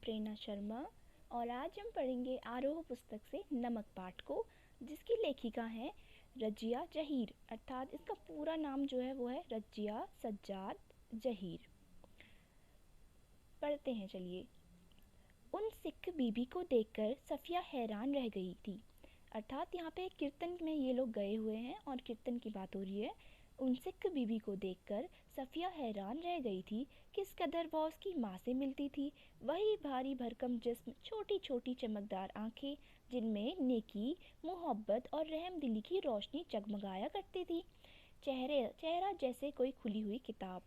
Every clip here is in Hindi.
प्रेरणा शर्मा और आज हम पढ़ेंगे आरोह पुस्तक से नमक पाठ को, जिसकी लेखिका हैं रज़िया जहीर। अर्थात इसका पूरा नाम जो है वो है रज़िया सज्जाद जहीर। पढ़ते हैं, चलिए। उन सिख बीबी को देखकर सफ़िया हैरान रह गई थी। अर्थात यहाँ पे कीर्तन में ये लोग गए हुए हैं और कीर्तन की बात हो रही है। उन सिख बीबी को देखकर सफ़िया हैरान रह गई थी। किस कदर वह उसकी माँ से मिलती थी। वही भारी भरकम जिस्म, छोटी छोटी चमकदार आंखें जिनमें नेकी, मोहब्बत और रहमदिली की रोशनी जगमगाया करती थी। चेहरा जैसे कोई खुली हुई किताब,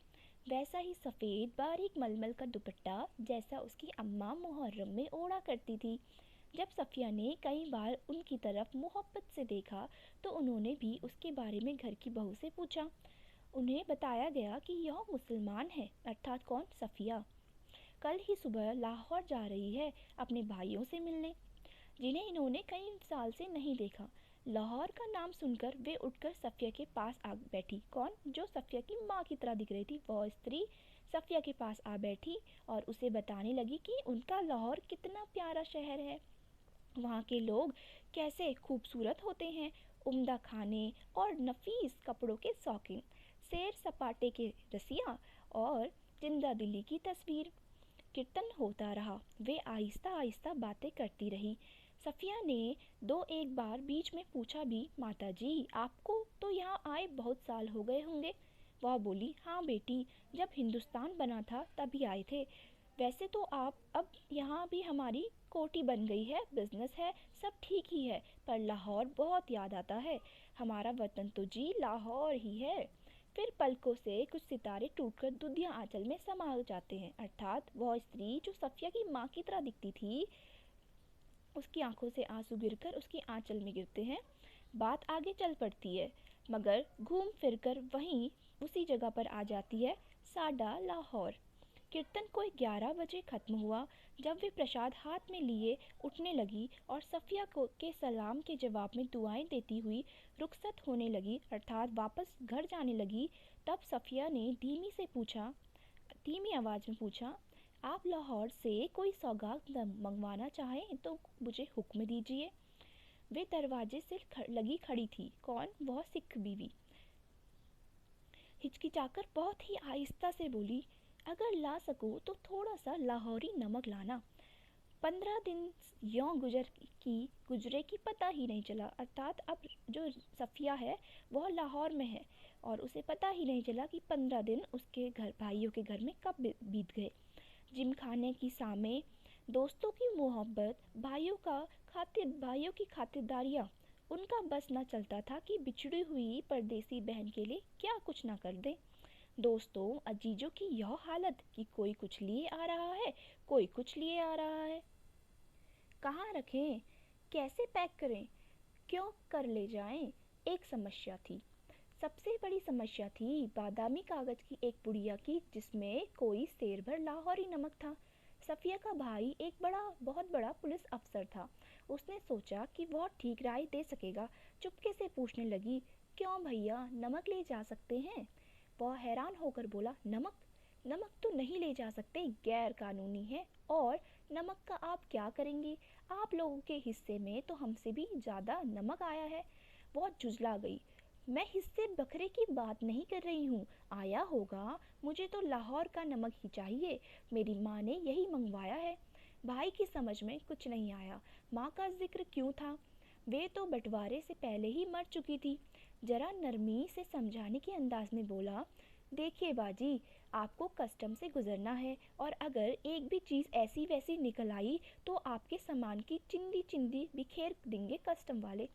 वैसा ही सफ़ेद बारीक मलमल का दुपट्टा जैसा उसकी अम्मा मुहर्रम में ओढ़ा करती थी। जब सफ़िया ने कई बार उनकी तरफ मोहब्बत से देखा तो उन्होंने भी उसके बारे में घर की बहू से पूछा। उन्हें बताया गया कि यह मुसलमान है, अर्थात कौन, सफ़िया। कल ही सुबह लाहौर जा रही है अपने भाइयों से मिलने, जिन्हें इन्होंने कई साल से नहीं देखा। लाहौर का नाम सुनकर वे उठकर सफ़िया के पास आ बैठी। कौन? जो सफ़िया की माँ की तरह दिख रही थी, वह स्त्री सफ़िया के पास आ बैठी और उसे बताने लगी कि उनका लाहौर कितना प्यारा शहर है, वहाँ के लोग कैसे खूबसूरत होते हैं, उम्दा खाने और नफीस कपड़ों के शौकीन, सैर सपाटे के रसिया और जिंदा दिली की तस्वीर। कीर्तन होता रहा। वे आहिस्ता आहिस्ता बातें करती रही। सफ़िया ने दो एक बार बीच में पूछा भी, माता जी आपको तो यहाँ आए बहुत साल हो गए होंगे। वह बोली, हाँ बेटी, जब हिंदुस्तान बना था तभी आए थे। वैसे तो आप अब यहाँ भी हमारी कोठी बन गई है, बिजनेस है, सब ठीक ही है, पर लाहौर बहुत याद आता है। हमारा वतन तो जी लाहौर ही है। फिर पलकों से कुछ सितारे टूटकर दुधिया आंचल में समा जाते हैं। अर्थात वह स्त्री जो सफ़िया की माँ की तरह दिखती थी, उसकी आंखों से आंसू गिरकर उसकी आंचल में गिरते हैं। बात आगे चल पड़ती है, मगर घूम फिरकर वहीं उसी जगह पर आ जाती है, साडा लाहौर। कीर्तन कोई 11 बजे खत्म हुआ। जब वे प्रसाद हाथ में लिए उठने लगी और सफ़िया को के सलाम के जवाब में दुआएं देती हुई रुखसत होने लगी, अर्थात वापस घर जाने लगी, तब सफ़िया ने धीमी आवाज़ में पूछा, आप लाहौर से कोई सौगात मंगवाना चाहें तो मुझे हुक्म दीजिए। वे दरवाजे से लगी खड़ी थी। कौन? वह सिख बीवी। हिचकिचाकर बहुत ही आहिस्ता से बोली, अगर ला सको तो थोड़ा सा लाहौरी नमक लाना। 15 दिन यों गुजरे की पता ही नहीं चला। अर्थात अब जो सफ़िया है वह लाहौर में है और उसे पता ही नहीं चला कि 15 दिन उसके घर, भाइयों के घर में कब बीत गए। जिमखाने की सामें, दोस्तों की मोहब्बत, भाइयों की खातिरदारियाँ, उनका बस न चलता था कि बिछड़ी हुई परदेसी बहन के लिए क्या कुछ ना कर दे। दोस्तों, अजीजों की यह हालत कि कोई कुछ लिए आ रहा है, कोई कुछ लिए आ रहा है। कहाँ रखें, कैसे पैक करें, क्यों कर ले जाएं, एक समस्या थी। सबसे बड़ी समस्या थी बादामी कागज की एक पुड़िया की, जिसमें कोई सेर भर लाहौरी नमक था। सफ़िया का भाई एक बहुत बड़ा पुलिस अफसर था। उसने सोचा कि वह ठीक राय दे सकेगा। चुपके से पूछने लगी, क्यों भैया, नमक ले जा सकते हैं? वह हैरान होकर बोला, नमक? नमक तो नहीं ले जा सकते, गैर कानूनी है। और नमक का आप क्या करेंगे? आप लोगों के हिस्से में तो हमसे भी ज़्यादा नमक आया है। वह झुंझला गई। मैं हिस्से बकरे की बात नहीं कर रही हूँ, आया होगा, मुझे तो लाहौर का नमक ही चाहिए, मेरी माँ ने यही मंगवाया है। भाई की समझ में कुछ नहीं आया। माँ का जिक्र क्यों था? वे तो बंटवारे से पहले ही मर चुकी थी। जरा नरमी से समझाने के अंदाज में बोला, देखिए बाजी, आपको कस्टम से गुजरना है और अगर एक भी चीज़ ऐसी वैसी निकल आई तो आपके सामान की चिंदी चिंदी बिखेर देंगे कस्टम वाले।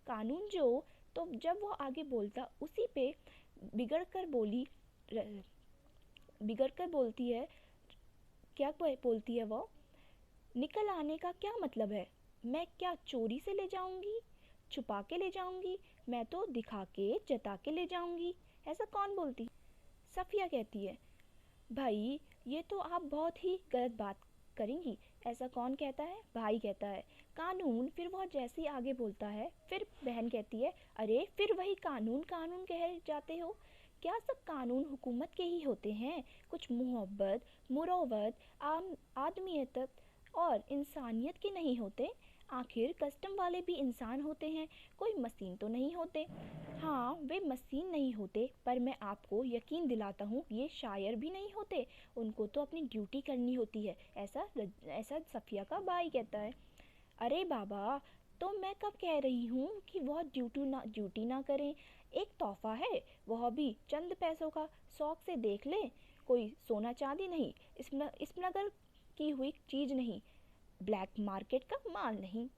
कानून जो। तो जब वो आगे बोलता, उसी पे बिगड़ कर बोलती है। क्या बोलती है वो? निकल आने का क्या मतलब है? मैं क्या चोरी से ले जाऊंगी, छुपा के ले जाऊंगी? मैं तो दिखा के जता के ले जाऊंगी। ऐसा कौन बोलती? सफ़िया कहती है, भाई ये तो आप बहुत ही गलत बात करेंगी। ऐसा कौन कहता है? भाई कहता है, कानून। फिर वह जैसे ही आगे बोलता है, फिर बहन कहती है, अरे फिर वही कानून कानून कह जाते हो। क्या सब कानून हुकूमत के ही होते हैं? कुछ मोहब्बत, मुरव्वत, आदमियत, और इंसानियत के नहीं होते? आखिर कस्टम वाले भी इंसान होते हैं, कोई मशीन तो नहीं होते। हाँ, वे मशीन नहीं होते, पर मैं आपको यकीन दिलाता हूँ ये शायर भी नहीं होते। उनको तो अपनी ड्यूटी करनी होती है, ऐसा सफ़िया का भाई कहता है। अरे बाबा, तो मैं कब कह रही हूँ कि वह ड्यूटी ना करें। एक तोहफा है, वह भी चंद पैसों का। शौक से देख ले, कोई सोना चांदी नहीं, स्मगल की हुई चीज़ नहीं, ब्लैक मार्केट का माल नहीं।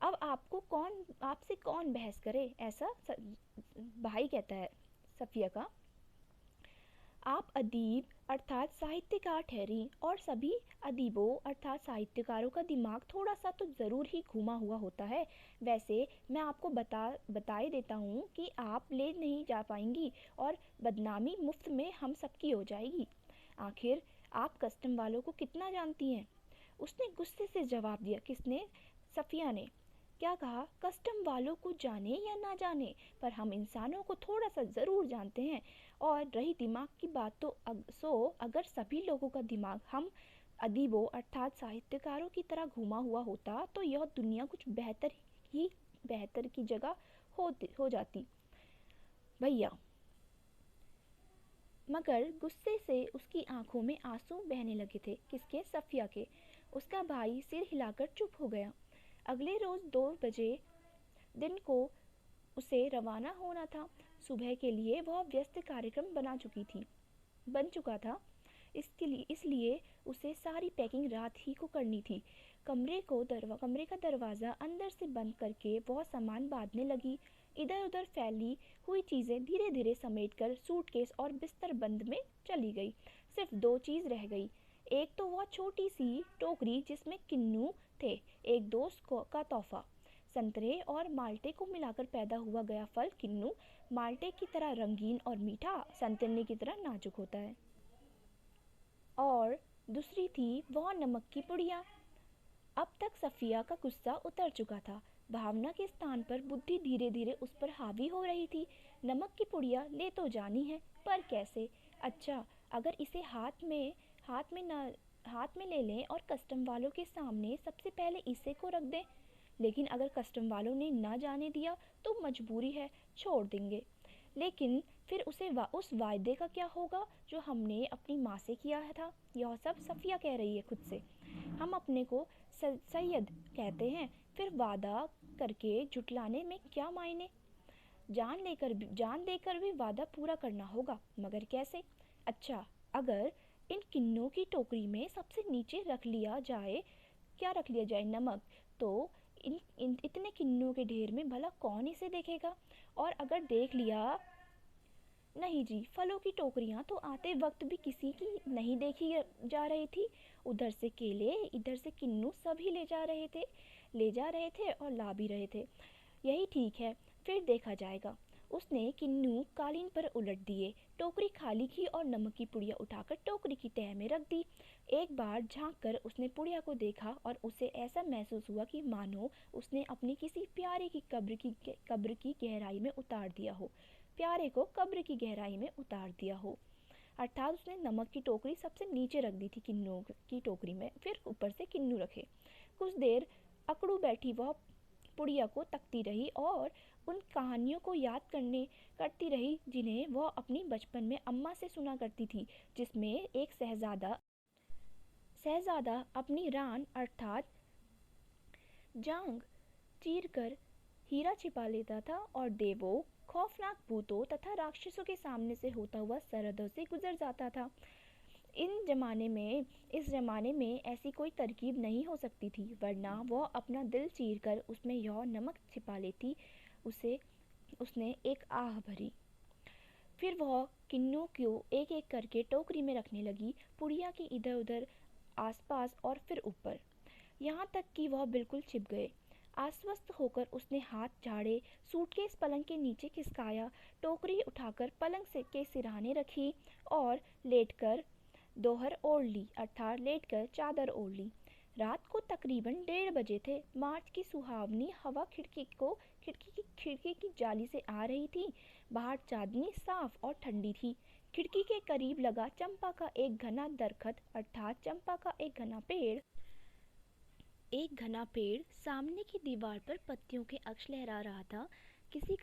अब आपसे कौन बहस करे, भाई कहता है सफ़िया का। आप अदीब अर्थात साहित्यकार ठहरी, और सभी अदीबों अर्थात साहित्यकारों का दिमाग थोड़ा सा तो ज़रूर ही घुमा हुआ होता है। वैसे मैं आपको बताए देता हूँ कि आप ले नहीं जा पाएंगी, और बदनामी मुफ्त में हम सबकी हो जाएगी। आखिर आप कस्टम वालों को कितना जानती हैं? उसने गुस्से से जवाब दिया। किसने? सफ़िया ने। क्या कहा? कस्टम वालों को जाने या ना जाने, पर हम इंसानों को थोड़ा सा ज़रूर जानते हैं। और रही दिमाग की बात, तो अगर सभी लोगों का दिमाग हम अदीबों अर्थात साहित्यकारों की तरह घुमा हुआ होता, तो यह दुनिया कुछ बेहतर की जगह हो जाती भैया। मगर गुस्से से उसकी आंखों में आंसू बहने लगे थे। किसके? सफ़िया के। उसका भाई सिर हिलाकर चुप हो गया। अगले रोज़ 2 बजे दिन को उसे रवाना होना था। सुबह के लिए वह व्यस्त कार्यक्रम बन चुका था। इसलिए उसे सारी पैकिंग रात ही को करनी थी। कमरे का दरवाज़ा अंदर से बंद करके वह सामान बांधने लगी। इधर उधर फैली हुई चीज़ें धीरे धीरे समेटकर सूटकेस और बिस्तर बंद में चली गई। सिर्फ 2 चीज़ रह गई। एक तो वह छोटी सी टोकरी जिसमें किन्नू थे, एक दोस्त का तोहफा, संतरे और माल्टे को मिलाकर पैदा हुआ गया फल किन्नू माल्टे की तरह रंगीन और मीठा, संतरे की तरह नाजुक होता है। और दूसरी थी वह नमक की पुड़िया। अब तक सफ़िया का गुस्सा उतर चुका था। भावना के स्थान पर बुद्धि धीरे धीरे उस पर हावी हो रही थी। नमक की पुड़िया ले तो जानी है, पर कैसे? अच्छा, अगर इसे हाथ में ले लें और कस्टम वालों के सामने सबसे पहले इसे को रख दें। लेकिन अगर कस्टम वालों ने ना जाने दिया तो मजबूरी है, छोड़ देंगे। लेकिन फिर उस वायदे का क्या होगा जो हमने अपनी माँ से किया था? यह सब सफ़िया कह रही है खुद से। हम अपने को सैयद कहते हैं, फिर वादा करके झुटलाने में क्या मायने? जान देकर भी वादा पूरा करना होगा, मगर कैसे? अच्छा, अगर इन किन्नों की टोकरी में सबसे नीचे रख लिया जाए नमक, तो इतने किन्नों के ढेर में भला कौन इसे देखेगा? और अगर देख लिया, नहीं जी, फलों की टोकरियां तो आते वक्त भी किसी की नहीं देखी जा रही थी। उधर से केले, इधर से किन्नू, सभी ले जा रहे थे और ला भी रहे थे। यही ठीक है, फिर देखा जाएगा। उसने किन्नू कालीन पर उलट दिए, टोकरी खाली की और नमक की पुड़िया उठाकर टोकरी की तह में रख दी। एक बार झांक कर उसने पुड़िया को देखा और उसे ऐसा महसूस हुआ कि मानो उसने अपनी किसी प्यारे की कब्र की गहराई में उतार दिया हो। प्यारे को कब्र की गहराई में उतार दिया हो, अर्थात उसने नमक की टोकरी सबसे नीचे रख दी थी किन्नू की टोकरी में, फिर ऊपर से किन्नू रखे। कुछ देर अकड़ू बैठी वह पुड़िया को तकती रही और उन कहानियों को करती रही जिन्हें वह अपनी बचपन में अम्मा से सुना करती थी, जिसमें एक शहजादा अपनी रान अर्थात जांग चीर कर हीरा छिपा लेता था, और देवों, खौफनाक भूतों तथा राक्षसों के सामने से होता हुआ सरहदों से गुजर जाता था। इस जमाने में ऐसी कोई तरकीब नहीं हो सकती थी, वरना वह अपना दिल चीर कर उसमें यह नमक छिपा लेती। उसने एक आह भरी। फिर वह किन्नों को एक एक करके टोकरी में रखने लगी, पुड़िया की इधर उधर, आसपास और फिर ऊपर, यहाँ तक कि वह बिल्कुल छिप गए। आश्वस्त होकर उसने हाथ झाड़े, सूटकेस पलंग के नीचे खिसकाया, टोकरी उठाकर पलंग के सिरहाने रखी और लेटकर चादर ओढ़ ली। रात को तकरीबन 1:30 बजे थे। मार्च की सुहावनी हवा खिड़की की जाली से आ रही थी। बाहर चांदनी साफ और ठंडी थी। खिड़की के करीब लगा चंपा का एक घना पेड़ एक घना पेड़ सामने की दीवार पर पत्तियों के अक्ष लहरा रहा था। कभी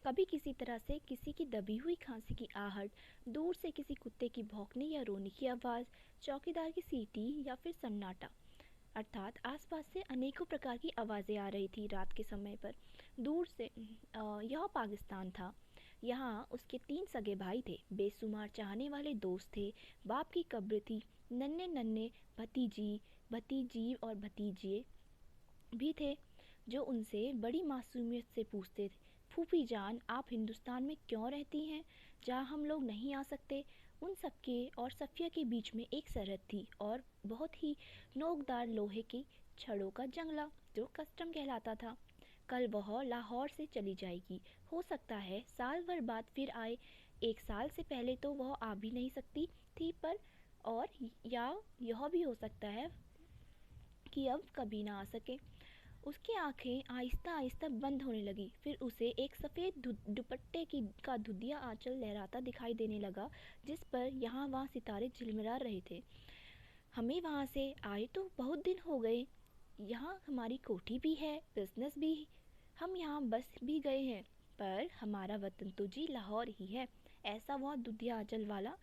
कभी किसी तरह से किसी की दबी हुई खांसी की आहट, दूर से किसी कुत्ते की भौंकने या रोने की आवाज़, चौकीदार की सीटी या फिर सन्नाटा। अर्थात आसपास से अनेकों प्रकार की आवाज़ें आ रही थी रात के समय पर। दूर से यह पाकिस्तान था। यहाँ उसके 3 सगे भाई थे, बेशुमार चाहने वाले दोस्त थे, बाप की कब्र थी, नन्हे नन्हे भतीजी और भतीजे भी थे जो उनसे बड़ी मासूमियत से पूछते थे, फूफी जान आप हिंदुस्तान में क्यों रहती हैं जहाँ हम लोग नहीं आ सकते। उन सबके और सफ़िया के बीच में एक सरहद थी और बहुत ही नोकदार लोहे की छड़ों का जंगला जो कस्टम कहलाता था। कल वह लाहौर से चली जाएगी, हो सकता है साल भर बाद फिर आए। 1 साल से पहले तो वह आ भी नहीं सकती थी, पर और या यह भी हो सकता है कि अब कभी ना आ सके। उसकी आंखें आहिस्ता आहिस्ता बंद होने लगी। फिर उसे एक सफ़ेद दुपट्टे की का धुंधिया आंचल लहराता दिखाई देने लगा, जिस पर यहाँ वहाँ सितारे झिलमिला रहे थे। हमें वहाँ से आए तो बहुत दिन हो गए। यहाँ हमारी कोठी भी है, बिजनेस भी। हम यहाँ बस भी गए हैं, पर हमारा वतन तो जी लाहौर ही है। ऐसा वह दुधिया आंचल वाला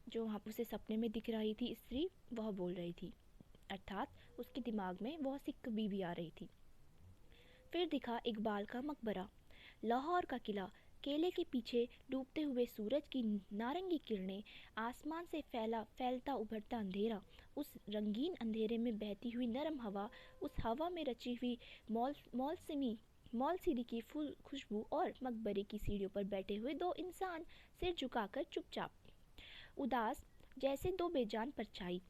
जो वहाँ उसे सपने में दिख रही थी स्त्री, वह बोल रही थी। अर्थात उसके दिमाग में वह सिक्क बीबी आ रही थी। फिर दिखा इकबाल का मकबरा, लाहौर का किला, केले के पीछे डूबते हुए सूरज की नारंगी किरणें, आसमान से फैलता उभरता अंधेरा, उस रंगीन अंधेरे में बहती हुई नरम हवा, उस हवा में रची हुई मौलसीरी की फूल खुशबू और मकबरे की सीढ़ियों पर बैठे हुए 2 इंसान सिर झुकाकर चुपचाप उदास जैसे 2 बेजान परछाई।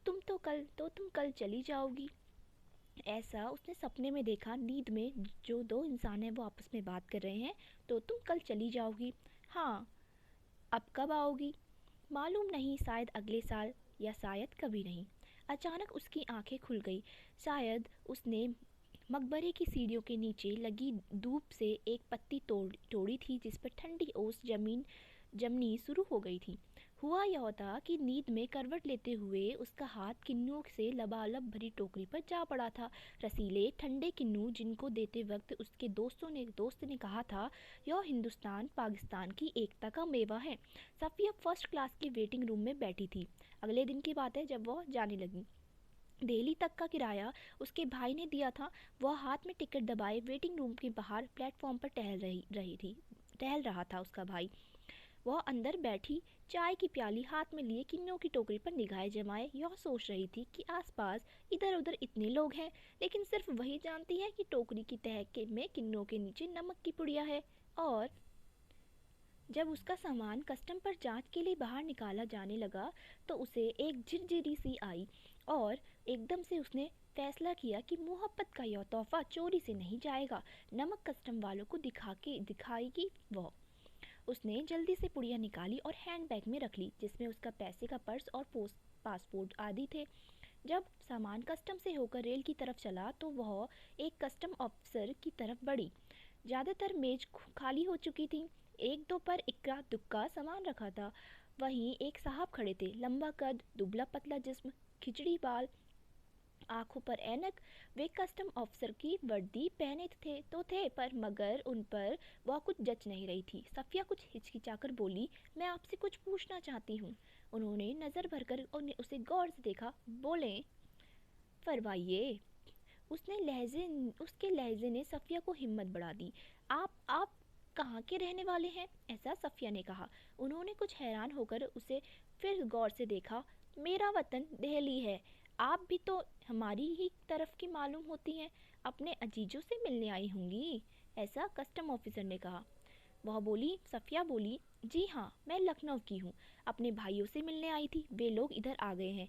तुम कल चली जाओगी, ऐसा उसने सपने में देखा। नींद में जो 2 इंसान हैं वो आपस में बात कर रहे हैं। तो तुम कल चली जाओगी? हाँ। अब कब आओगी? मालूम नहीं, शायद अगले साल या शायद कभी नहीं। अचानक उसकी आंखें खुल गई। शायद उसने मकबरे की सीढ़ियों के नीचे लगी धूप से एक पत्ती तोड़ी थी जिस पर ठंडी ओस जमनी शुरू हो गई थी। हुआ यह था कि नींद में करवट लेते हुए उसका हाथ किन्नुओं से लबालब भरी टोकरी पर जा पड़ा था। रसीले ठंडे किन्नू जिनको देते वक्त उसके दोस्त ने कहा था, यह हिंदुस्तान पाकिस्तान की एकता का मेवा है। सफ़िया फर्स्ट क्लास की वेटिंग रूम में बैठी थी। अगले दिन की बात है जब वह जाने लगी। दिल्ली तक का किराया उसके भाई ने दिया था। वह हाथ में टिकट दबाए वेटिंग रूम के बाहर प्लेटफॉर्म पर टहल रहा था उसका भाई। वह अंदर बैठी चाय की प्याली हाथ में लिए किन्नों की टोकरी पर निगाहें जमाए यह सोच रही थी कि आसपास इधर उधर इतने लोग हैं, लेकिन सिर्फ वही जानती है कि टोकरी की में किन्नों के नीचे नमक की पुड़िया है। और जब उसका सामान कस्टम पर जांच के लिए बाहर निकाला जाने लगा तो उसे एक झिरझिरी सी आई और एकदम से उसने फैसला किया कि मोहब्बत का यह तोहफा चोरी से नहीं जाएगा। नमक कस्टम वालों को दिखाएगी वह। उसने जल्दी से पुड़िया निकाली और हैंडबैग में रख ली, जिसमें उसका पैसे का पर्स और पासपोर्ट आदि थे। जब सामान कस्टम से होकर रेल की तरफ चला तो वह एक कस्टम ऑफिसर की तरफ बढ़ी। ज़्यादातर मेज खाली हो चुकी थी। एक दो पर इक्का दुक्का सामान रखा था। वहीं एक साहब खड़े थे, लंबा कद, दुबला पतला जिस्म, खिचड़ी बाल, आंखों पर ऐनक। वे कस्टम ऑफिसर की वर्दी पहने थे पर मगर उन पर वह कुछ जच नहीं रही थी। सफ़िया कुछ हिचकिचाकर बोली, मैं आपसे कुछ पूछना चाहती हूँ। उन्होंने नज़र भरकर उसे गौर से देखा। बोले, फरमाइए। उसके लहजे ने सफ़िया को हिम्मत बढ़ा दी। आप कहाँ के रहने वाले हैं? ऐसा सफ़िया ने कहा। उन्होंने कुछ हैरान होकर उसे फिर गौर से देखा। मेरा वतन दिल्ली है। आप भी तो हमारी ही तरफ की मालूम होती हैं। अपने अजीजों से मिलने आई होंगी, ऐसा कस्टम ऑफिसर ने कहा। सफ़िया बोली, जी हाँ, मैं लखनऊ की हूँ। अपने भाइयों से मिलने आई थी, वे लोग इधर आ गए हैं।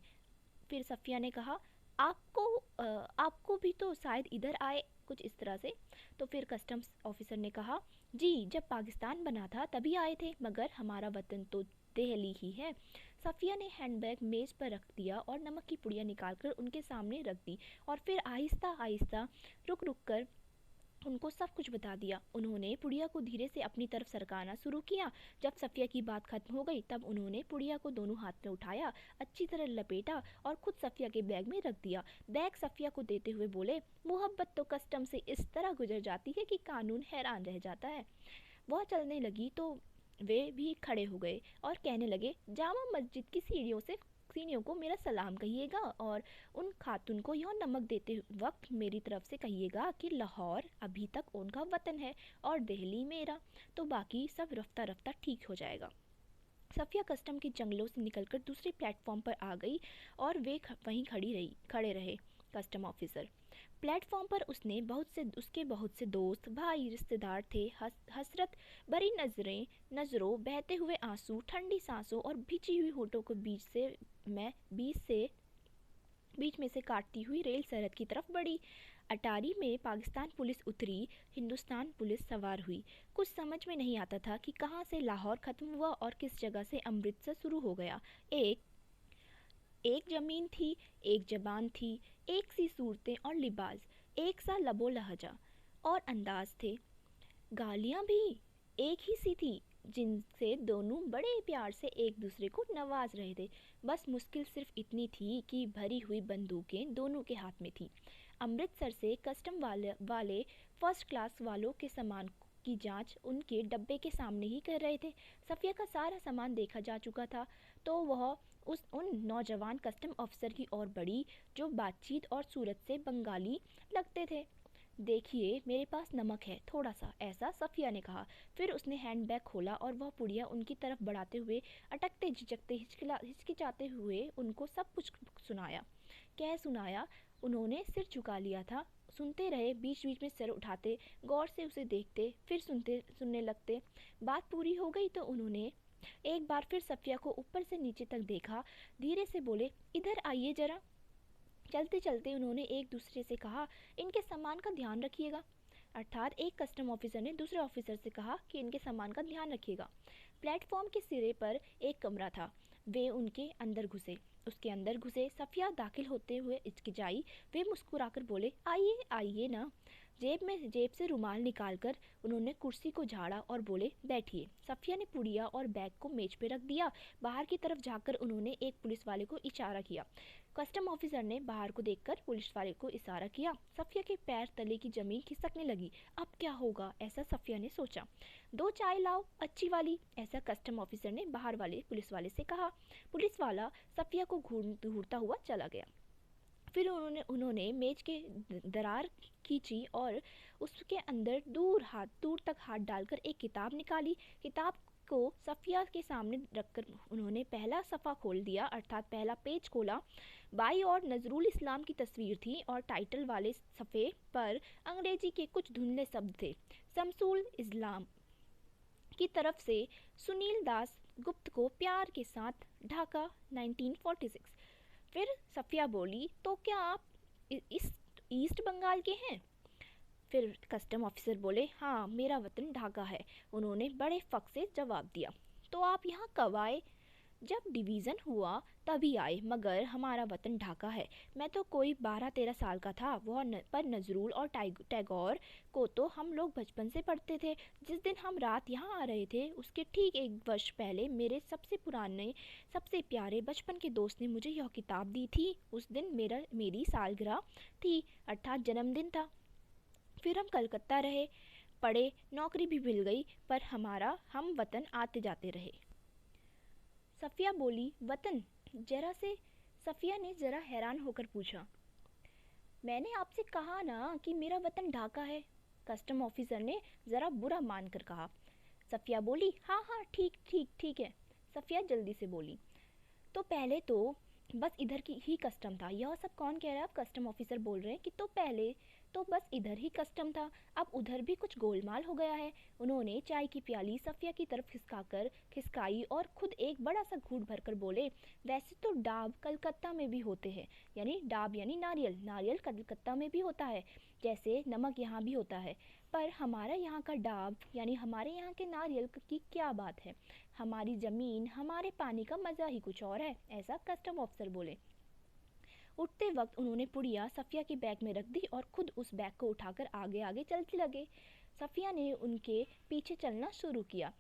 फिर सफ़िया ने कहा, आपको भी तो शायद इधर आए, कुछ इस तरह से। तो फिर कस्टम्स ऑफिसर ने कहा, जी, जब पाकिस्तान बना था तभी आए थे, मगर हमारा वतन तो दिल्ली ही है। सफ़िया ने हैंडबैग मेज पर रख दिया और नमक की पुड़िया निकालकर उनके सामने रख दी और फिर आहिस्ता आहिस्ता रुक रुक कर उनको सब कुछ बता दिया। उन्होंने पुड़िया को धीरे से अपनी तरफ सरकाना शुरू किया। जब सफ़िया की बात खत्म हो गई तब उन्होंने पुड़िया को दोनों हाथ में उठाया, अच्छी तरह लपेटा और खुद सफ़िया के बैग में रख दिया। बैग सफ़िया को देते हुए बोले, मोहब्बत तो कस्टम से इस तरह गुजर जाती है कि कानून हैरान रह जाता है। वह चलने लगी तो वे भी खड़े हो गए और कहने लगे, जामा मस्जिद की सीढ़ियों को मेरा सलाम कहिएगा और उन खातून को यह नमक देते वक्त मेरी तरफ से कहिएगा कि लाहौर अभी तक उनका वतन है और दिल्ली मेरा, तो बाकी सब रफ्ता रफ्ता ठीक हो जाएगा। सफ़िया कस्टम के जंगलों से निकलकर दूसरे प्लेटफॉर्म पर आ गई और वे वहीं खड़े रहे। कस्टम ऑफिसर प्लेटफॉर्म पर उसके बहुत से दोस्त भाई रिश्तेदार थे। हसरत भरी नज़रों, बहते हुए आंसू, ठंडी सांसों और भिजी हुई होठों के बीच में से काटती हुई रेल सरहद की तरफ बढ़ी। अटारी में पाकिस्तान पुलिस उतरी, हिंदुस्तान पुलिस सवार हुई। कुछ समझ में नहीं आता था कि कहाँ से लाहौर ख़त्म हुआ और किस जगह से अमृतसर शुरू हो गया। एक जमीन थी, एक जबान थी, एक सी सूरतें और लिबास, एक सा लबो लहजा और अंदाज थे। गालियाँ भी एक ही सी थी, जिनसे दोनों बड़े प्यार से एक दूसरे को नवाज रहे थे। बस मुश्किल सिर्फ इतनी थी कि भरी हुई बंदूकें दोनों के हाथ में थी। अमृतसर से कस्टम वाले फर्स्ट क्लास वालों के सामान की जांच उनके डब्बे के सामने ही कर रहे थे। सफ़िया का सारा सामान देखा जा चुका था, तो वह उन नौजवान कस्टम ऑफिसर की ओर बढ़ी जो बातचीत और सूरत से बंगाली लगते थे। देखिए, मेरे पास नमक है, थोड़ा सा, ऐसा सफ़िया ने कहा। फिर उसने हैंडबैग खोला और वह पुड़िया उनकी तरफ बढ़ाते हुए अटकते झिझकते हिचकिचाते हुए उनको सब कुछ सुनाया। कह सुनाया, उन्होंने सिर झुका लिया था, सुनते रहे, बीच बीच में सिर उठाते, गौर से उसे देखते, फिर सुनने लगते। बात पूरी हो गई तो उन्होंने एक बार फिर सफ़िया को ऊपर से नीचे तक देखा, धीरे से बोले, इधर आइए जरा। चलते चलते उन्होंने एक दूसरे से कहा, इनके सामान का ध्यान रखिएगा। अर्थात एक कस्टम ऑफिसर ने दूसरे ऑफिसर से कहा कि इनके सामान का ध्यान रखिएगा। प्लेटफॉर्म के सिरे पर एक कमरा था, वे उसके अंदर घुसे। सफ़िया दाखिल होते हुए हिचकिचाई। वे मुस्कुराकर बोले, आइए आइए ना। जेब से रुमाल निकालकर उन्होंने कुर्सी को झाड़ा और बोले, बैठिए। सफ़िया ने पुड़िया और बैग को मेज पर रख दिया। बाहर की तरफ झाँककर उन्होंने एक पुलिस वाले को इशारा किया। कस्टम ऑफिसर ने बाहर को देखकर पुलिस वाले को इशारा किया। सफ़िया के पैर तले की जमीन खिसकने लगी। अब क्या होगा, ऐसा सफ़िया ने सोचा। 2 चाय लाओ, अच्छी वाली, ऐसा कस्टम ऑफिसर ने बाहर वाले पुलिस वाले से कहा। पुलिस वाला सफ़िया को घूरता हुआ चला गया। फिर उन्होंने मेज के दरार खींची और उसके अंदर दूर तक हाथ डालकर एक किताब निकाली। किताब को सफ़िया के सामने रखकर उन्होंने पहला सफ़ा खोल दिया, अर्थात पहला पेज खोला। बाई और नजरुल इस्लाम की तस्वीर थी और टाइटल वाले सफ़े पर अंग्रेजी के कुछ धुंधले शब्द थे। शमसुल इस्लाम की तरफ से सुनील दास गुप्त को प्यार के साथ, ढाका 1946। फिर सफ़िया बोली, तो क्या आप इस ईस्ट बंगाल के हैं? फिर कस्टम ऑफिसर बोले, हाँ, मेरा वतन ढाका है। उन्होंने बड़े फ़ख्र से जवाब दिया। तो आप यहाँ कब आए? जब डिवीज़न हुआ तभी आए, मगर हमारा वतन ढाका है। मैं तो कोई 12-13 साल का था। पर नजरुल और टैगोर को तो हम लोग बचपन से पढ़ते थे। जिस दिन हम रात यहाँ आ रहे थे उसके ठीक 1 वर्ष पहले मेरे सबसे पुराने, सबसे प्यारे बचपन के दोस्त ने मुझे यह किताब दी थी। उस दिन मेरी सालगिरह थी, अर्थात जन्मदिन था। फिर हम कलकत्ता रहे, पढ़े, नौकरी भी मिल गई, पर हम वतन आते जाते रहे। सफ़िया बोली, वतन? सफ़िया ने ज़रा हैरान होकर पूछा। मैंने आपसे कहा ना कि मेरा वतन ढाका है, कस्टम ऑफिसर ने ज़रा बुरा मानकर कहा। सफ़िया बोली, हाँ हाँ, ठीक है। सफ़िया जल्दी से बोली, तो पहले तो बस इधर की ही कस्टम था। यह सब कौन कह रहा है? अब कस्टम ऑफिसर बोल रहे हैं कि तो पहले तो बस इधर ही कस्टम था, अब उधर भी कुछ गोलमाल हो गया है। उन्होंने चाय की प्याली सफ़िया की तरफ खिसकाई और खुद एक बड़ा सा घूंट भरकर बोले, वैसे तो डाब कलकत्ता में भी होते हैं, यानी डाब यानी नारियल कलकत्ता में भी होता है, जैसे नमक यहाँ भी होता है। पर हमारा यहाँ का डाब यानी हमारे यहाँ के नारियल की क्या बात है? हमारी ज़मीन, हमारे पानी का मज़ा ही कुछ और है, ऐसा कस्टम ऑफिसर बोले। उठते वक्त उन्होंने पुड़िया सफ़िया की बैग में रख दी और खुद उस बैग को उठाकर आगे आगे चलते लगे। सफ़िया ने उनके पीछे चलना शुरू किया।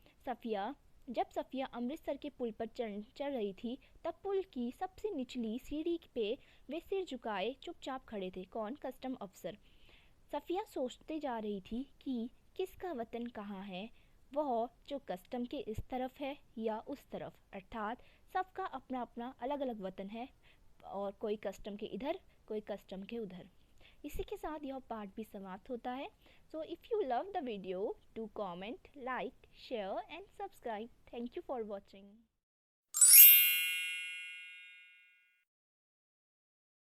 जब सफ़िया अमृतसर के पुल पर चढ़ रही थी, तब पुल की सबसे निचली सीढ़ी पे वे सिर झुकाए चुपचाप खड़े थे। कौन? कस्टम अफसर। सफ़िया सोचते जा रही थी कि किसका वतन कहाँ है, वह जो कस्टम के इस तरफ है या उस तरफ, अर्थात सबका अपना अपना अलग अलग वतन है और कोई कस्टम के इधर, कोई कस्टम के उधर। इसी के साथ यह पार्ट भी समाप्त होता है। So if you love the video, do comment, like, share and subscribe. Thank you for watching.